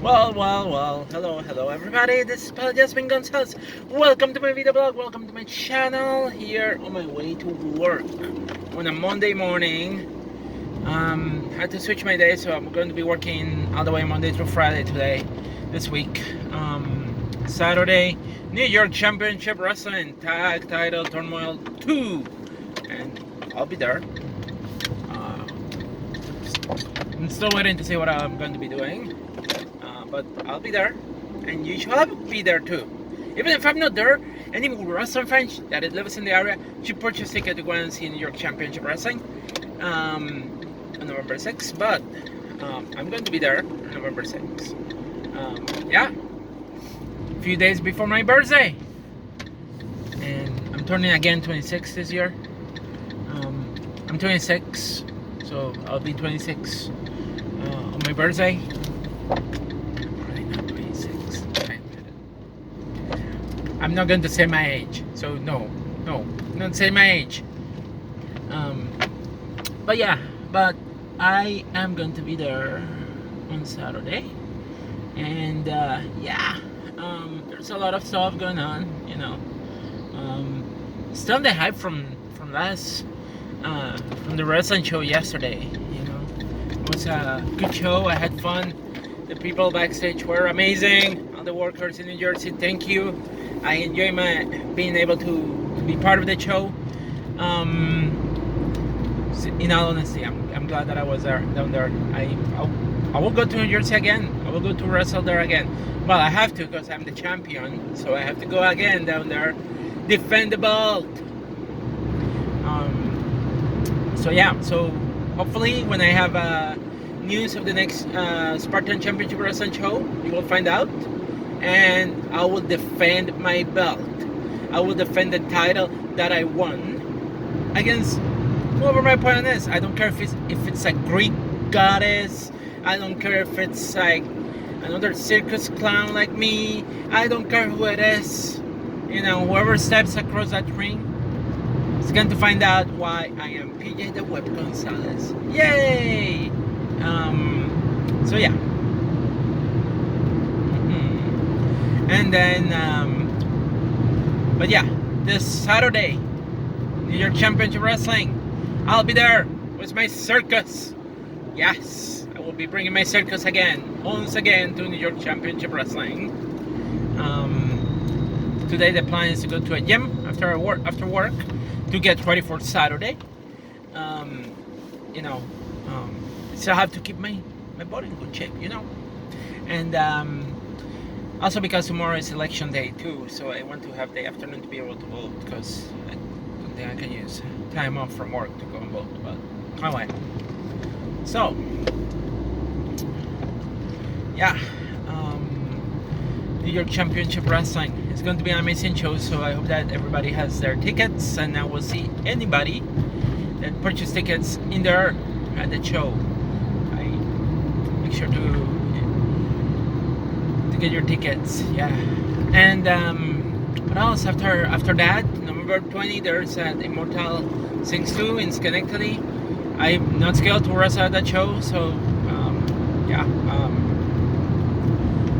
Well, hello everybody, this is Jasmine Gonzalez. Welcome to my video blog, welcome to my channel, here on my way to work on a Monday morning. Had to switch my day, so I'm going to be working all the way Monday through Friday today, this week. Saturday, New York Championship Wrestling Tag Title Turmoil 2, and I'll be there. I'm still waiting to see what I'm going to be doing. But I'll be there, and you should be there too. Even if I'm not there, any wrestling fans that lives in the area should purchase ticket to go and see New York Championship Wrestling on November 6th. But I'm going to be there on November 6th. Yeah, a few days before my birthday, and I'm turning again 26 this year. I'm 26, so I'll be 26 on my birthday. I'm not going to say my age, so no, not say my age. But I am going to be there on Saturday, and there's a lot of stuff going on, you know. Still the hype from the wrestling show yesterday, you know. It was a good show. I had fun. The people backstage were amazing. All the workers in New Jersey, thank you. I enjoy being able to be part of the show. In all honesty, I'm glad that I was down there. I will go to New Jersey again. I will go to wrestle there again. Well, I have to because I'm the champion, so I have to go again down there, defend the belt. So hopefully when I have news of the next Spartan Championship Wrestling show, you will find out. And I will defend my belt. I will defend the title that I won against whoever my opponent is. I don't care if it's a Greek goddess. I don't care if it's like another circus clown like me. I don't care who it is. You know, whoever steps across that ring is going to find out why I am PJ the Web Gonzalez. Yay! So yeah. And then, but yeah, this Saturday, New York Championship Wrestling, I'll be there with my circus. Yes, I will be bringing my circus once again to New York Championship Wrestling. Today the plan is to go to a gym after work to get ready for Saturday. Still have to keep my body in good shape, you know, and also because tomorrow is election day too, so I want to have the afternoon to be able to vote because I don't think I can use time off from work to go and vote. But anyway, so yeah, New York Championship Wrestling is going to be an amazing show. So I hope that everybody has their tickets, and I will see anybody that purchased tickets in there at the show. I make sure to get your tickets, yeah. And what else after that? November 20, there's an Immortal Sings 2 in Schenectady. I'm not scheduled to wrestle at that show, so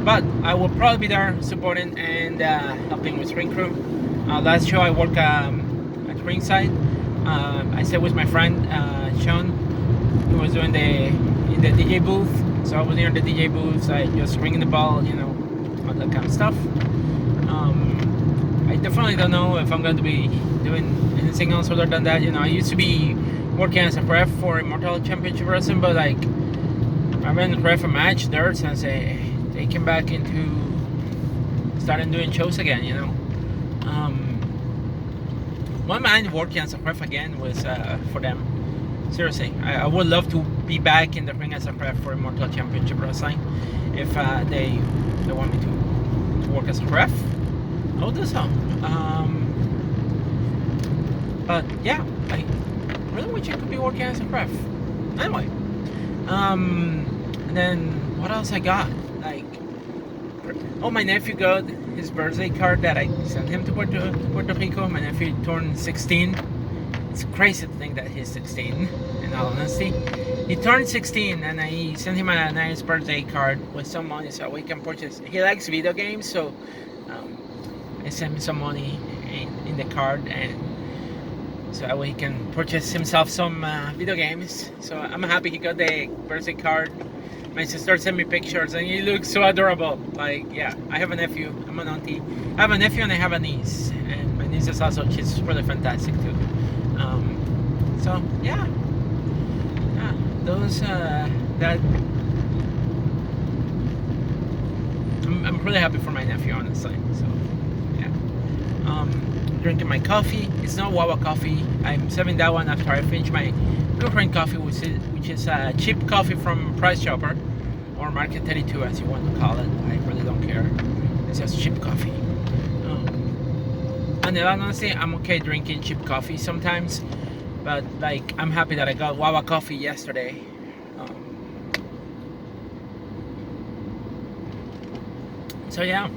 but I will probably be there supporting and helping with ring crew. Last show I worked at ringside. I stayed with my friend Sean, who was doing in the DJ booth. So I was near the DJ booth, I just ringing the bell, you know, all that kind of stuff. I definitely don't know if I'm going to be doing anything else other than that. You know, I used to be working as a ref for Immortal Championship Wrestling, but like I've been ref a match there since they came back into starting doing shows again. You know, one mind working as a ref again was for them. Seriously, I would love to be back in the ring as a ref for Immortal Championship Wrestling. If they want me to work as a ref, I'll do so. But yeah, I really wish I could be working as a ref. Anyway, and then what else I got? Like, my nephew got his birthday card that I sent him to Puerto Rico. My nephew turned 16. It's crazy to think that he's 16, in all honesty. He turned 16, and I sent him a nice birthday card with some money so we can purchase. He likes video games, so I sent him some money in the card, and so that way he can purchase himself some video games. So I'm happy he got the birthday card. My sister sent me pictures, and he looks so adorable. Like, yeah, I have a nephew. I'm an auntie. I have a nephew and I have a niece, and my niece is also, she's really fantastic too. So yeah, those that I'm really happy for my nephew, honestly. So yeah, drinking my coffee. It's not Wawa coffee. I'm serving that one after I finish my girlfriend coffee, which is cheap coffee from Price Chopper or Market 32, as you want to call it. I really don't care. It's just cheap coffee. And honestly, I'm okay drinking cheap coffee sometimes, but like I'm happy that I got Wawa coffee yesterday. So yeah,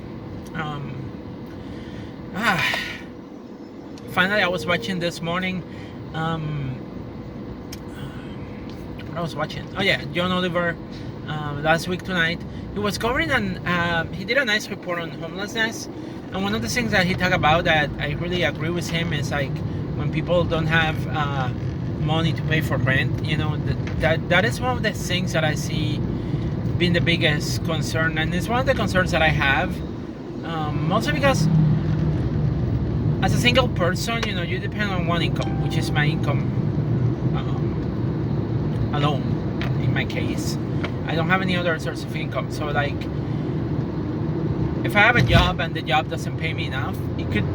finally I was watching this morning. What I was watching? Oh yeah, John Oliver. Last week tonight, he was covering and he did a nice report on homelessness. And one of the things that he talked about that I really agree with him is like when people don't have money to pay for rent. You know, that is one of the things that I see being the biggest concern, and it's one of the concerns that I have. Mostly because as a single person, you know, you depend on one income, which is my income alone. In my case, I don't have any other source of income. So like, if I have a job and the job doesn't pay me enough, it could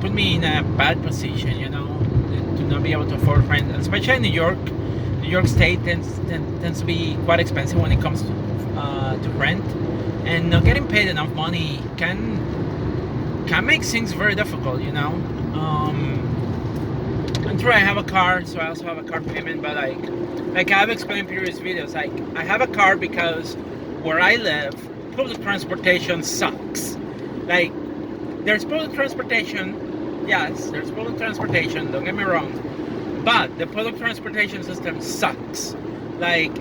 put me in a bad position, you know, to not be able to afford rent. Especially in New York. New York State tends to be quite expensive when it comes to rent, and not getting paid enough money can make things very difficult, you know. I'm sure I have a car, so I also have a car payment, but like I've explained in previous videos, like I have a car because where I live, public transportation sucks. Like, there's public transportation, yes, there's public transportation, don't get me wrong, but the public transportation system sucks. Like,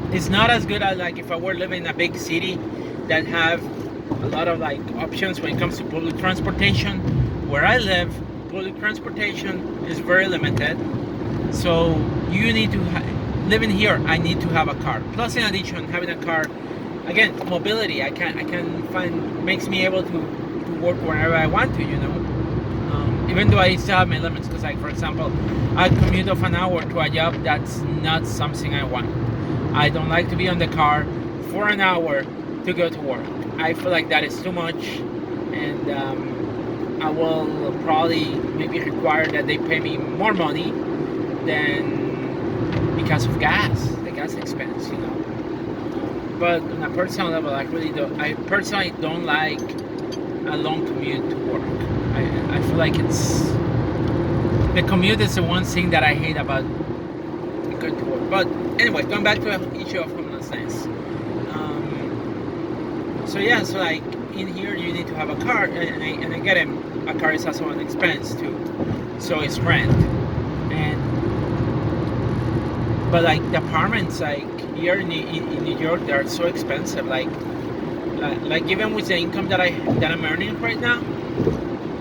it's not as good as like if I were living in a big city that have a lot of like options when it comes to public transportation. Where I live, public transportation is very limited. So you need to living here, I need to have a car. Plus, in addition, having a car, again, mobility. I can find makes me able to work wherever I want to. You know. Even though I still have my limits, because like for example, I commute of an hour to a job. That's not something I want. I don't like to be on the car for an hour to go to work. I feel like that is too much, and I will probably maybe require that they pay me more money than because of the gas expense, you know. But on a personal level, I personally don't like a long commute to work. I feel like the commute is the one thing that I hate about going to work. But anyway, going back to the issue of homelessness. So yeah, so like in here you need to have a car, and I get it. A car is also an expense too, so it's rent. But like the apartments, like here in New York, they are so expensive. Like even with the income that I'm earning right now,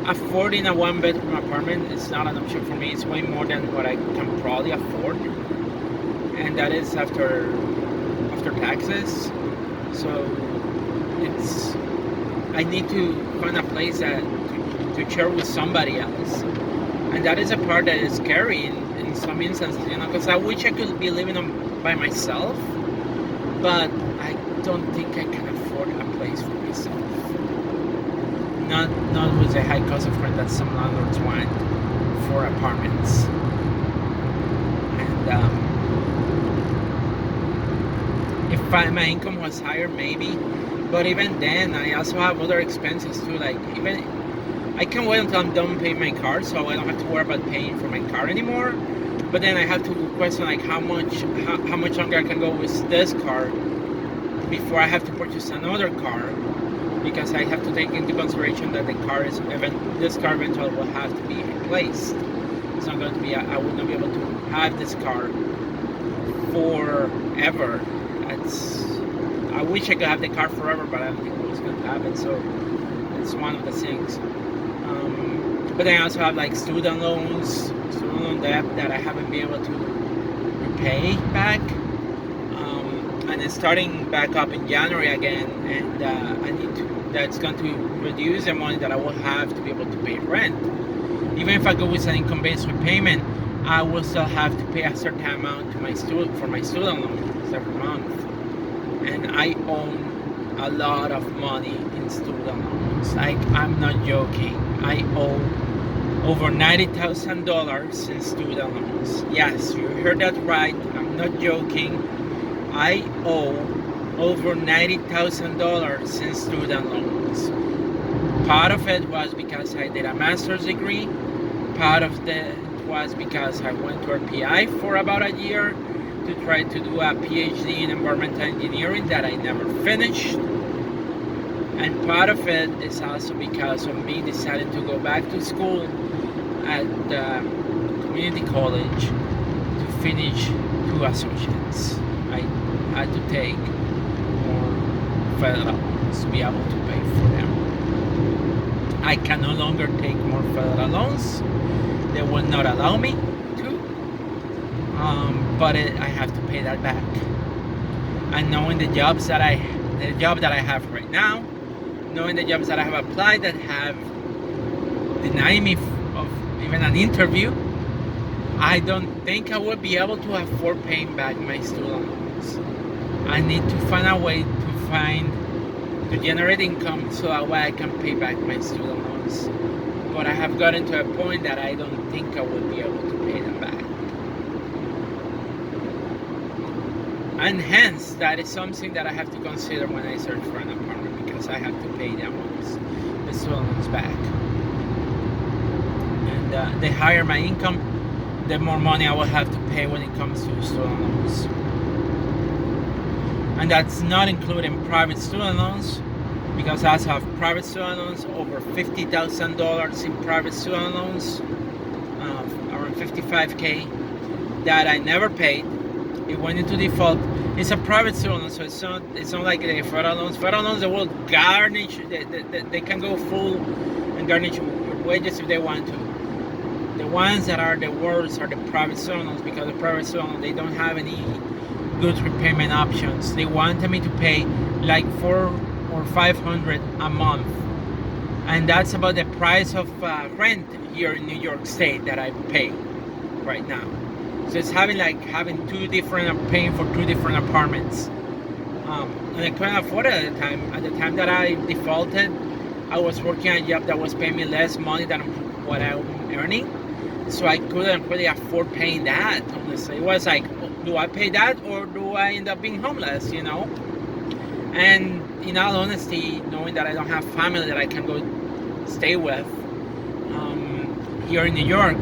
affording a one-bedroom apartment is not an option for me. It's way more than what I can probably afford, and that is after taxes. So I need to find a place to share with somebody else, and that is a part that is scary in some instances, you know, because I wish I could be living by myself, but I don't think I can afford a place for myself. Not with the high cost of rent that some landlords want for apartments. And if my income was higher, maybe. But even then, I also have other expenses too. Like even I can wait until I'm done paying my car, so I don't have to worry about paying for my car anymore. But then I have to question like how much longer I can go with this car before I have to purchase another car, because I have to take into consideration that this car eventually will have to be replaced. It's not going to be. I will not be able to have this car forever. I wish I could have the car forever, but I don't think it was going to happen. So it's one of the things. But then I also have like student loan debt that I haven't been able to repay back. And it's starting back up in January again, and that's going to reduce the money that I will have to be able to pay rent. Even if I go with an income-based repayment, I will still have to pay a certain amount to for my student loans every month. And I own a lot of money in student loans. Like, I'm not joking. I owe over $90,000 in student loans. Yes, you heard that right. I'm not joking. I owe over $90,000 in student loans. Part of it was because I did a master's degree. Part of it was because I went to RPI for about a year to try to do a PhD in environmental engineering that I never finished. And part of it is also because of me deciding to go back to school at community college to finish 2 associates. I had to take more federal loans to be able to pay for them. I can no longer take more federal loans. They will not allow me to. But I have to pay that back. And knowing the job that I have right now, knowing the jobs that I have applied that have denied me of even an interview, I don't think I will be able to afford paying back my student loans. I need to find a way to generate income so that way I can pay back my student loans. But I have gotten to a point that I don't think I will be able to pay them back. And hence, that is something that I have to consider when I search for an apartment, because I have to pay the student loans back. And the higher my income, the more money I will have to pay when it comes to student loans. And that's not including private student loans, because I also have private student loans, over $50,000 in private student loans, around $55K, that I never paid. It went into default. It's a private student loan, so it's not like the federal loans. Federal loans, they will garnish, they can go full and garnish your wages if they want to. The ones that are the worst are the private student loans, because the private student loans, they don't have any good repayment options. They wanted me to pay like $400 or $500 a month, and that's about the price of rent here in New York State that I pay right now. So it's paying for 2 different apartments, and I couldn't afford it at the time. At the time that I defaulted, I was working a job that was paying me less money than what I'm earning, so I couldn't really afford paying that. Honestly, it was like, do I pay that or do I end up being homeless? And in all honesty, knowing that I don't have family that I can go stay with here in New York.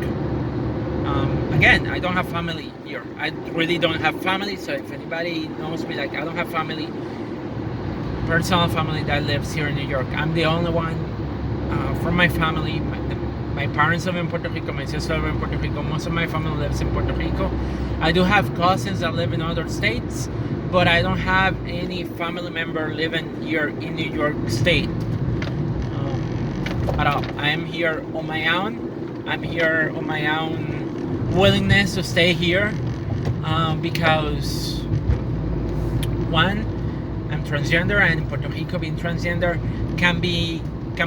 Again, I don't have family here. I really don't have family. So if anybody knows me, like, I don't have family, personal family that lives here in New York. I'm the only one from my family. My parents live in Puerto Rico. My sister lives in Puerto Rico. Most of my family lives in Puerto Rico. I do have cousins that live in other states, but I don't have any family member living here in New York State at all. I am here on my own. I'm here on my own willingness to stay here because, one, I'm transgender, and in Puerto Rico, being transgender can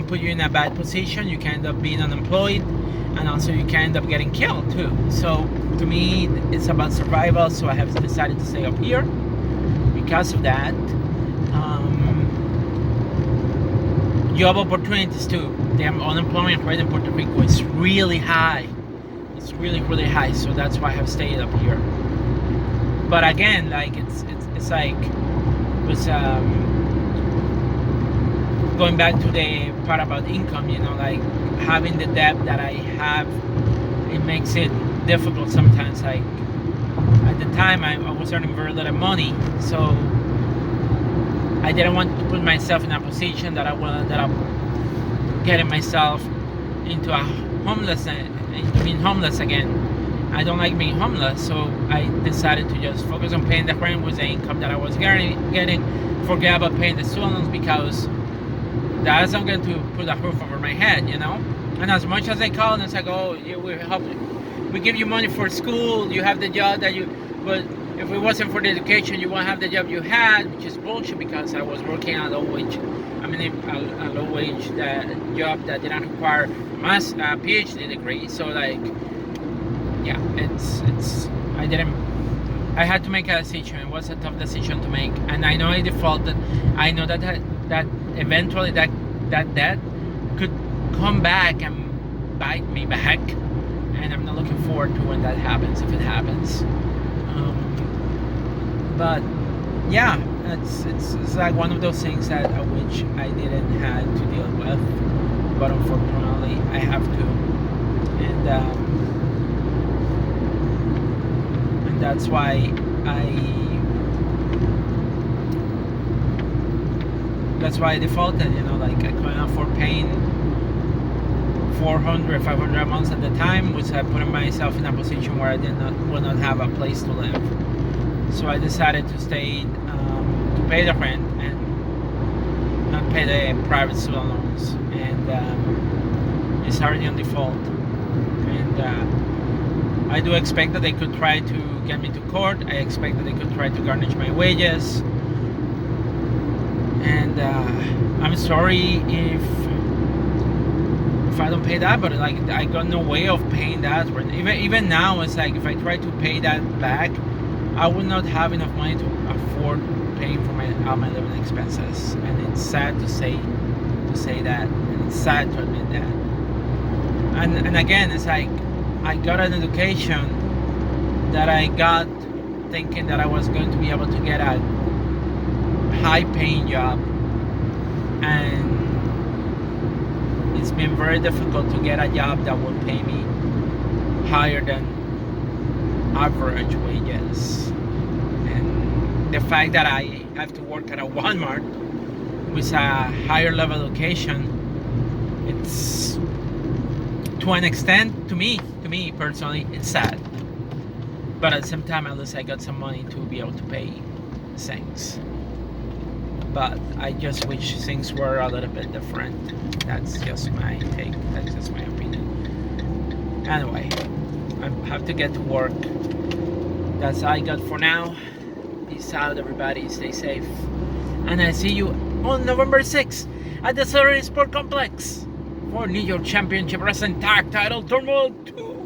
put you in a bad position. You can end up being unemployed, and also you can end up getting killed too. So to me, it's about survival. So I have decided to stay up here because of that. Job opportunities too. The unemployment rate in Puerto Rico is really high. It's really, really high. So that's why I have stayed up here. But again, like it's like going back to the part about income, like having the debt that I have, it makes it difficult sometimes. Like at the time, I was earning very little money, so I didn't want to put myself in a position that I'm getting myself into being homeless again. I don't like being homeless, so I decided to just focus on paying the rent with the income that I was getting. Forget about paying the student loans because that's not going to put a roof over my head, you know. And as much as they call and it's like, oh, we help, we give you money for school, you have the job that you, but if it wasn't for the education, you won't have the job you had, which is bullshit because I was working at a low wage. I mean, a low wage job that didn't require a PhD degree. So like, yeah, I had to make a decision. It was a tough decision to make, and I know I defaulted. I know that eventually that debt could come back and bite me back, and I'm not looking forward to when that happens, if it happens. But yeah, it's like one of those things that I wish I didn't had to deal with, but unfortunately I have to, and that's why I defaulted, you know, like I couldn't afford paying $400, $500 a month at the time, which I put myself in a position where I would not have a place to live. So I decided to stay to pay the rent and not pay the private student loans, and it's already on default. And I do expect that they could try to get me to court. I expect that they could try to garnish my wages. And I'm sorry if I don't pay that, but like I got no way of paying that. Even now, it's like if I try to pay that back, I would not have enough money to afford paying for all my living expenses. And it's sad to say that, and it's sad to admit that. And again, it's like I got an education that I got thinking that I was going to be able to get a high-paying job, and it's been very difficult to get a job that will pay me higher than average wages. And the fact that I have to work at a Walmart with a higher level location, it's to an extent, to me personally, it's sad. But at the same time, at least I got some money to be able to pay things. But I just wish things were a little bit different. That's just my take. That's just my opinion. Anyway, I have to get to work. That's all I got for now. Peace out, everybody. Stay safe. And I see you on November 6th at the Saturday Sport Complex for New York Championship Wrestling Tag Title Tournament 2.